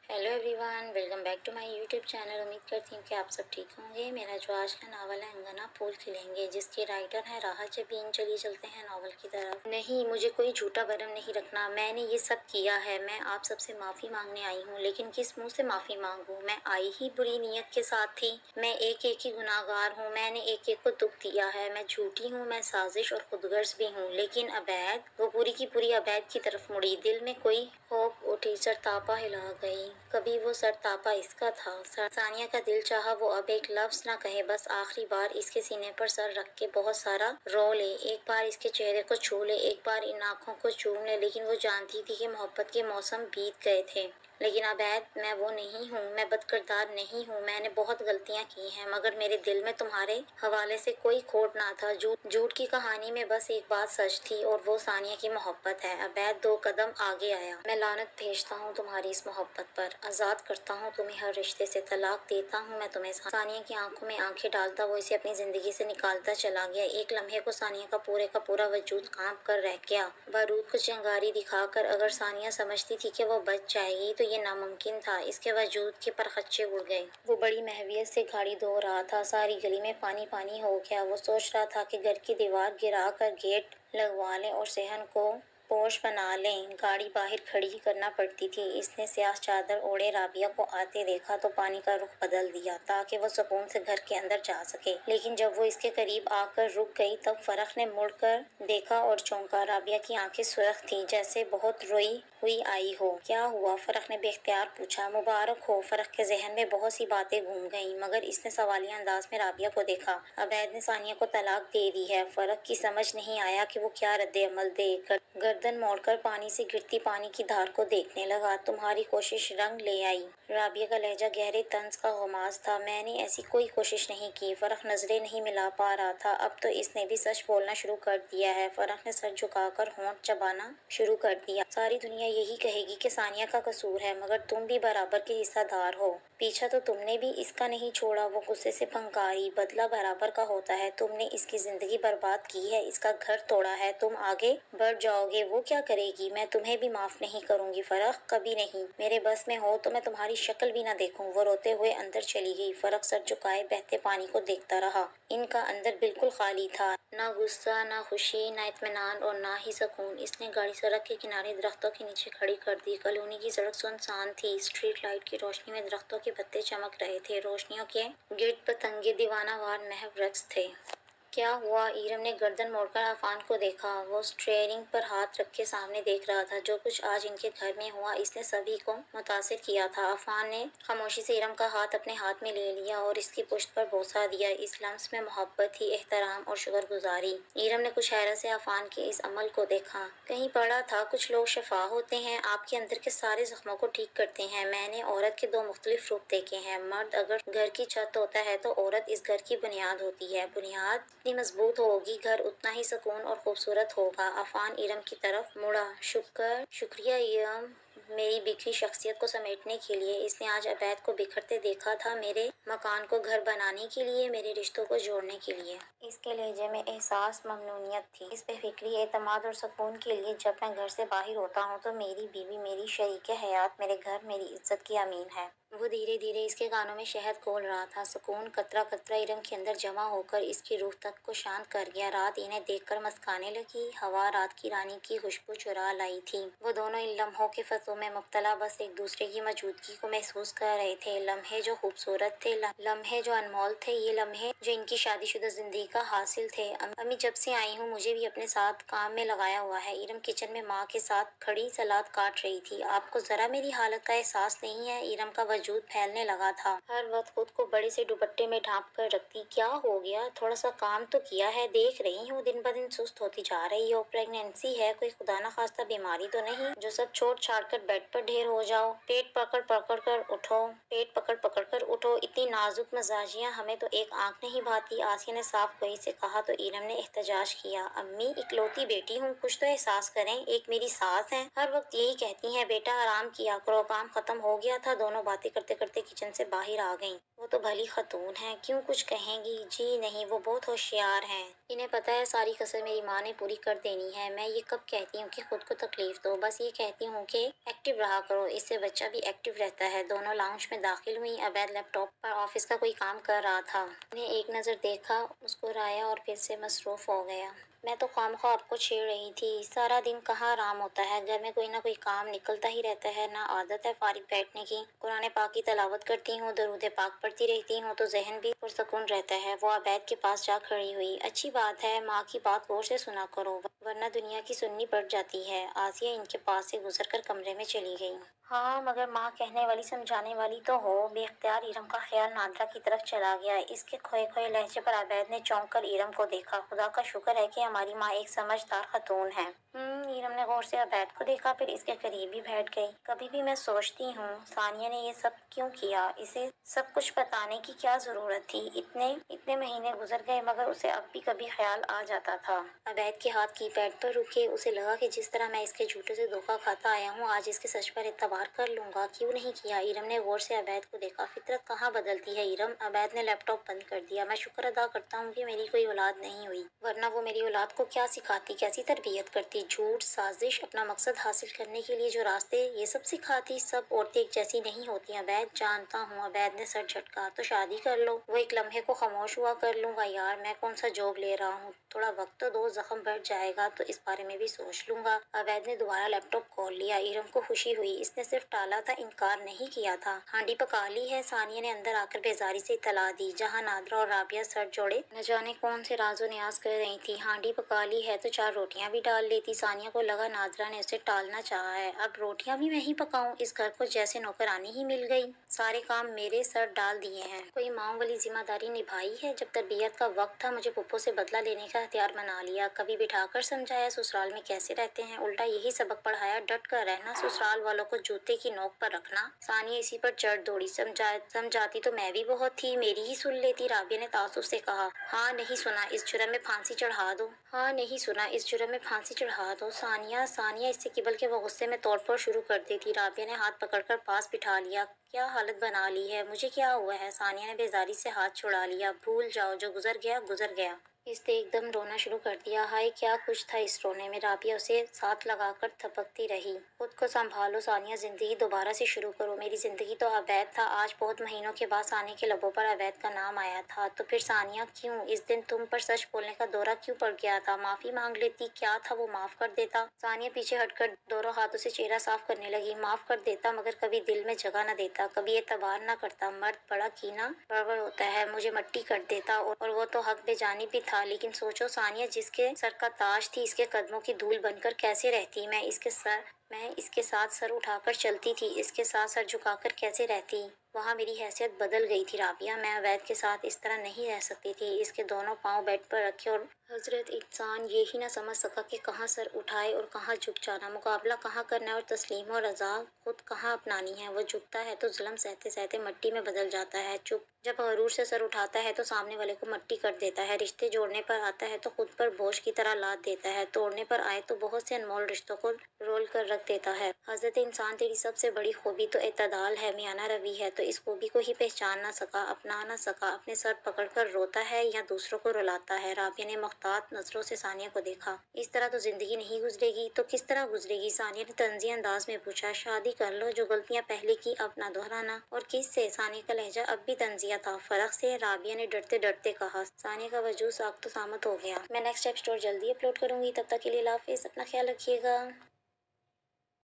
Hello everyone, welcome back to my YouTube channel. उम्मीद करती हूँ कि आप सब ठीक होंगे। मेरा जो आज का नावल है अंगना फूल खिलेंगे, जिसके राइटर हैं राहत जबीन। चलिए चलते हैं नावल की तरफ। नहीं, मुझे कोई झूठा भरम नहीं रखना। मैंने ये सब किया है। मैं आप सबसे माफ़ी मांगने आई हूँ, लेकिन किस मुँह से माफ़ी मांगूँ। मैं आई ही बुरी नीयत के साथ थी। मैं एक एक ही गुनाहगार हूँ। मैंने एक एक को दुख दिया है। मैं झूठी हूँ, मैं साजिश और खुदगर्ज भी हूँ। लेकिन अबैद, वो पूरी की पूरी अबैद की तरफ मुड़ी। दिल में कोई होप उठी, सरतापा हिला गई। कभी वो सरतापा इसका था। सानिया का दिल चाहा वो अब एक लफ्ज ना कहे, बस आखिरी बार इसके सीने पर सर रख के बहुत सारा रो ले। एक बार इसके चेहरे को छू ले, एक बार इन आँखों को चूम ले। लेकिन वो जानती थी कि मोहब्बत के मौसम बीत गए थे। लेकिन अबैद, मैं वो नहीं हूँ। मैं बदकिरदार नहीं हूँ। मैंने बहुत गलतियाँ की हैं, मगर मेरे दिल में तुम्हारे हवाले से कोई खोट ना था। झूठ की कहानी में बस एक बात सच थी, और वो सानिया की मोहब्बत है। अबैद 2 कदम आगे आया। मैं लानत भेजता हूँ तुम्हारी इस मोहब्बत पर। आज़ाद करता हूँ तुम्हें हर रिश्ते से। तलाक देता हूँ मैं तुम्हें। सानिया की आंखों में आंखें डालता वो इसे अपनी जिंदगी से निकालता चला गया। एक लम्हे को सानिया का पूरा वजूद कांप कर रह गया। बारूद को चिंगारी दिखाकर अगर सानिया समझती थी कि वो बच जाएगी, तो ये नामुमकिन था। इसके वजूद के परखच्चे उड़ गए। वो बड़ी महवियत से गाड़ी धो रहा था। सारी गली में पानी पानी हो गया। वो सोच रहा था कि घर की दीवार गिरा कर गेट लगवा लें और सेहन को पोश बना लें। गाड़ी बाहर खड़ी करना पड़ती थी। इसने स्याह चादर ओढ़े राबिया को आते देखा तो पानी का रुख बदल दिया, ताकि वो सुकून से घर के अंदर जा सके। लेकिन जब वो इसके करीब आकर रुक गई, तब फरख ने मुड़कर देखा और चौंका। राबिया की आंखें सुर्ख थीं, जैसे बहुत रोई हुई आई हो। क्या हुआ? फरख ने बेख्तियार पूछा। मुबारक हो। फरख के जहन में बहुत सी बातें घूम गईं, मगर इसने सवालिया अंदाज में राबिया को देखा। अबैद ने सानिया को तलाक दे दी है। फरख की समझ नहीं आया कि वो क्या रद्द अमल दे। गर्दन मोड़कर पानी से गिरती पानी की धार को देखने लगा। तुम्हारी कोशिश रंग ले आई। राबिया का लहजा गहरे तंज का गुमाज था। मैंने ऐसी कोई कोशिश नहीं की। फरख नजरें नहीं मिला पा रहा था। अब तो इसने भी सच बोलना शुरू कर दिया है। फरख ने सर झुकाकर होंठ चबाना शुरू कर दिया। सारी दुनिया यही कहेगी कि सानिया का कसूर है, मगर तुम भी बराबर के हिस्सेदार हो। पीछा तो तुमने भी इसका नहीं छोड़ा। वो गुस्से से फंकारी। बदला बराबर का होता है। तुमने इसकी जिंदगी बर्बाद की है, इसका घर तोड़ा है। तुम आगे बढ़ जाओगे, वो क्या करेगी? मैं तुम्हें भी माफ नहीं करूंगी फरख, कभी नहीं। मेरे बस में हो तो मैं तुम्हारी शक्ल भी ना देखूं। वो रोते हुए अंदर चली गई। फरख सर झुकाए बहते पानी को देखता रहा। इनका अंदर बिल्कुल खाली था। ना गुस्सा, ना खुशी, ना इत्मीनान और ना ही सुकून। इसने गाड़ी सड़क के किनारे दरख्तों के नीचे खड़ी कर दी। कॉलोनी की सड़क सुनसान थी। स्ट्रीट लाइट की रोशनी में दरख्तों के पत्ते चमक रहे थे। रोशनियों के गिर्द पतंगे दीवानावार महव रक्स थे। क्या हुआ? ईरम ने गर्दन मोड़कर अफान को देखा। वो स्टीयरिंग पर हाथ रख के सामने देख रहा था। जो कुछ आज इनके घर में हुआ, इसने सभी को मुतासिर किया था। अफान ने खामोशी से ईरम का हाथ अपने हाथ में ले लिया और इसकी पुश्त पर बोसा दिया। इस लम्स में मोहब्बत थी, एहतराम और शुक्रगुजारी। ईरम ने कुछ हैरत से अफान के इस अमल को देखा। कहीं पढ़ा था कुछ लोग शफा होते हैं, आपके अंदर के सारे जख्मों को ठीक करते हैं। मैंने औरत के 2 मुख्तलिफ रूप देखे हैं। मर्द अगर घर की छत होता है, तो औरत इस घर की बुनियाद होती है। बुनियाद जितनी मजबूत होगी, घर उतना ही सुकून और खूबसूरत होगा। अफान ईरम की तरफ मुड़ा। शुक्रिया ईरम, मेरी बिखरी शख्सियत को समेटने के लिए। इसने आज अबैद को बिखरते देखा था, मेरे मकान को घर बनाने के लिए, मेरे रिश्तों को जोड़ने के लिए। इसके लहजे में एहसास ममनूनियत थी, इस बेफिक्री, एतमाद और सुकून के लिए। जब मैं घर से बाहर होता हूँ तो मेरी बीवी, मेरी शरीके हयात, मेरे घर, मेरी इज्जत की अमीन है। वो धीरे धीरे इसके कानों में शहद घोल रहा था। सुकून कतरा कतरा ईरम के अंदर जमा होकर इसकी रूह तक को शांत कर गया। रात इन्हें देखकर मुस्काने लगी। हवा रात की रानी की खुशबू चुरा लाई थी। वो दोनों इन लम्हों के फतों में मुब्तला बस एक दूसरे की मौजूदगी को महसूस कर रहे थे। लम्हे जो खूबसूरत थे, लम्हे जो अनमोल थे, ये लम्हे जो इनकी शादीशुदा जिंदगी का हासिल थे। अम्मी जब से आई हूँ मुझे भी अपने साथ काम में लगाया हुआ है। ईरम किचन में माँ के साथ खड़ी सलाद काट रही थी। आपको जरा मेरी हालत का एहसास नहीं है? ईरम का वजूद फैलने लगा था। हर वक्त खुद को बड़े से दुपट्टे में ढांप कर रखती। क्या हो गया? थोड़ा सा काम तो किया है, देख रही हूँ दिन ब दिन सुस्त होती जा रही हो। प्रेगनेंसी है? कोई खुदा न खास्ता बीमारी तो नहीं जो सब छोड़ छाड़ कर बेड पर ढेर हो जाओ? पेट पकड़ पकड़ कर उठो, पेट पकड़ पकड़ कर उठो। इतनी नाजुक मजाजियाँ, हमें तो एक आंख नहीं भाती। आसिया ने साफ गोई से कहा तो ईरम ने एहतजाज किया। अम्मी, इकलौती बेटी हूँ, कुछ तो एहसास करें। एक मेरी सास है, हर वक्त यही कहती हैं बेटा आराम किया करो। काम खत्म हो गया था। दोनों बातें करते करते किचन से बाहर आ गईं। वो तो भली खतून है, क्यों कुछ कहेंगी? जी नहीं, वो बहुत होशियार हैं। इन्हें पता है सारी कसर मेरी माँ ने पूरी कर देनी है। मैं ये कब कहती हूँ कि खुद को तकलीफ दो? बस ये कहती हूँ कि एक्टिव रहा करो, इससे बच्चा भी एक्टिव रहता है। दोनों लाउंज में दाखिल हुई। अबैद लैपटॉप पर ऑफिस का कोई काम कर रहा था। उन्हें एक नज़र देखा, मुस्कुराया और फिर से मसरूफ़ हो गया। मैं तो खामख्वाह आपको छेड़ रही थी। सारा दिन कहाँ आराम होता है, घर में कोई ना कोई काम निकलता ही रहता है, ना आदत है फारिग बैठने की। कुरान पाक की तलावत करती हूँ, दरूद पाक पढ़ती रहती हूँ तो जहन भी पुरसकून रहता है। वो अबैद के पास जा खड़ी हुई। अच्छी बात है, माँ की बात गौर से सुना करो, वरना दुनिया की सुननी पड़ जाती है। आसिया इनके पास से गुजर कर कमरे में चली गई। हाँ, मगर माँ कहने वाली समझाने वाली तो हो। बेख्तियार इरम का ख्याल नादरा की तरफ चला गया। इसके खोए खोए लहजे पर अबैद ने चौंक कर इरम को देखा। खुदा का शुक्र है कि हमारी माँ एक समझदार खातून है। इरम ने गौर से अबैद को देखा, फिर इसके करीब ही बैठ गई। कभी भी मैं सोचती हूँ सानिया ने ये सब क्यों किया। इसे सब कुछ बताने की क्या जरूरत थी। इतने इतने महीने गुजर गए मगर उसे अब भी कभी ख्याल आ जाता था। अबैद के हाथ कीपैड पर रुके। उसे लगा कि जिस तरह मैं इसके झूठे से धोखा खाता आया हूँ, आज इसके सच पर एतबार कर लूंगा। क्यों नहीं किया। इरम ने गौर से अबैद को देखा। फितरत कहाँ बदलती है इरम। अबैद ने लैपटॉप बंद कर दिया। मैं शुक्र अदा करता हूँ कि मेरी कोई औलाद नहीं हुई, वरना वो मेरी औलाद को क्या सिखाती, कैसी तरबियत करती। झूठ, साजिश, अपना मकसद हासिल करने के लिए जो रास्ते, ये सब सिखाती। सब औरतें एक जैसी नहीं होती अबैद, जानता हूँ। अबैद ने सर झटका। तो शादी कर लो। वो एक लम्हे को खामोश हुआ। कर लूंगा यार, मैं कौन सा जॉब ले रहा हूँ। थोड़ा वक्त तो दो, जख्म बढ़ जाएगा तो इस बारे में भी सोच लूंगा। अबैद ने दोबारा लैपटॉप खोल लिया। इरम को खुशी हुई। इसने सिर्फ टाला था, इनकार नहीं किया था। हांडी पका ली है, सानिया ने अंदर आकर बेजारी से इतला दी। जहाँ नादरा और राबिया सर जोड़े न जाने कौन से राजो न्याज कर रही थी। हांडी पका ली है तो 4 रोटियां भी डाल लेती। सानिया को लगा नादरा ने उसे टालना चाहा है। अब रोटियां भी मैं ही पकाऊं। इस घर को जैसे नौकरानी ही मिल गई। सारे काम मेरे सर डाल दिए हैं। कोई माँ वाली जिम्मेदारी निभाई है। जब तरबियत का वक्त था मुझे पुप्पो से बदला लेने का हथियार बना लिया। कभी बिठाकर समझाया ससुराल में कैसे रहते हैं, उल्टा यही सबक पढ़ाया, डट कर रहना, ससुराल वालों को जूते की नोक पर रखना। सानिया इसी पर चढ़ दौड़ी। समझाती तो मैं भी बहुत थी, मेरी ही सुन लेती। राबिया ने तासुफ से कहा। हाँ नहीं सुना, इस जुर्म में फांसी चढ़ा दो। हाँ नहीं सुना, इस जुर्म में फांसी चढ़ा दो। सानिया सानिया इससे किबल के वो गुस्से में तोड़फोड़ शुरू कर देती। राबिया ने हाथ पकड़कर पास बिठा लिया। क्या हालत बना ली है, मुझे क्या हुआ है। सानिया ने बेजारी से हाथ छुड़ा लिया। भूल जाओ, जो गुजर गया गुजर गया। इसने एकदम रोना शुरू कर दिया। हाय क्या कुछ था इस रोने में। राबिया उसे साथ लगाकर थपकती रही। खुद को संभालो सानिया, जिंदगी दोबारा से शुरू करो। मेरी जिंदगी तो अवैध था। आज बहुत महीनों के बाद सानिया के लबों पर अवैध का नाम आया था। तो फिर सानिया क्यों, इस दिन तुम पर सच बोलने का दौरा क्यों पड़ गया था। माफी मांग लेती, क्या था वो माफ कर देता। सानिया पीछे हटकर दोनों हाथों से चेहरा साफ करने लगी। माफ कर देता मगर कभी दिल में जगह न देता, कभी एतबार न करता। मर्द बड़ा कीना परवर होता है, मुझे मट्टी कर देता। और वो तो हक बेजानी भी था। लेकिन सोचो सानिया जिसके सर का ताज थी, इसके कदमों की धूल बनकर कैसे रहती। मैं इसके साथ सर उठाकर चलती थी, इसके साथ सर झुकाकर कैसे रहती। वहाँ मेरी हैसियत बदल गई थी राबिया। मैं अवैध के साथ इस तरह नहीं रह सकती थी। इसके दोनों पाँव बेड पर रखे और हजरत इंसान ये ही ना समझ सका कि कहाँ सर उठाए और कहाँ झुक जाना, मुकाबला कहाँ करना है और तस्लीम और रजा खुद कहाँ अपनानी है। वो झुकता है तो जुल्म सहते सहते मिट्टी में बदल जाता है। चुप जब गरूर से सर उठाता है तो सामने वाले को मट्टी कर देता है। रिश्ते जोड़ने पर आता है तो खुद पर बोझ की तरह लाद देता है। तोड़ने पर आए तो बहुत से अनमोल रिश्तों को रोल कर रख देता है। हजरत इंसान तेरी सबसे बड़ी खूबी तो एतदाल है, मियाना रवि है। तो इस खूबी को ही पहचान ना सका, अपना ना सका। अपने सर पकड़कर रोता है या दूसरों को रुलाता है। राबिया ने मुख्तात नजरों से सानिया को देखा। इस तरह तो जिंदगी नहीं गुजरेगी तो किस तरह गुजरेगी। सानिया ने तंजी अंदाज में पूछा। शादी कर लो, जो गलतियां पहले की अब ना दोहराना। और किस से। सानिया का लहजा अब भी तंजिया था, फर्क से। राबिया ने डरते डरते कहा। सानिया का वजूद साख्त सामत हो गया। मैं नेक्स्ट एपिसोड जल्दी अपलोड करूंगी, तब तक के लिए अल्लाह हाफिज़, अपना ख्याल रखिएगा।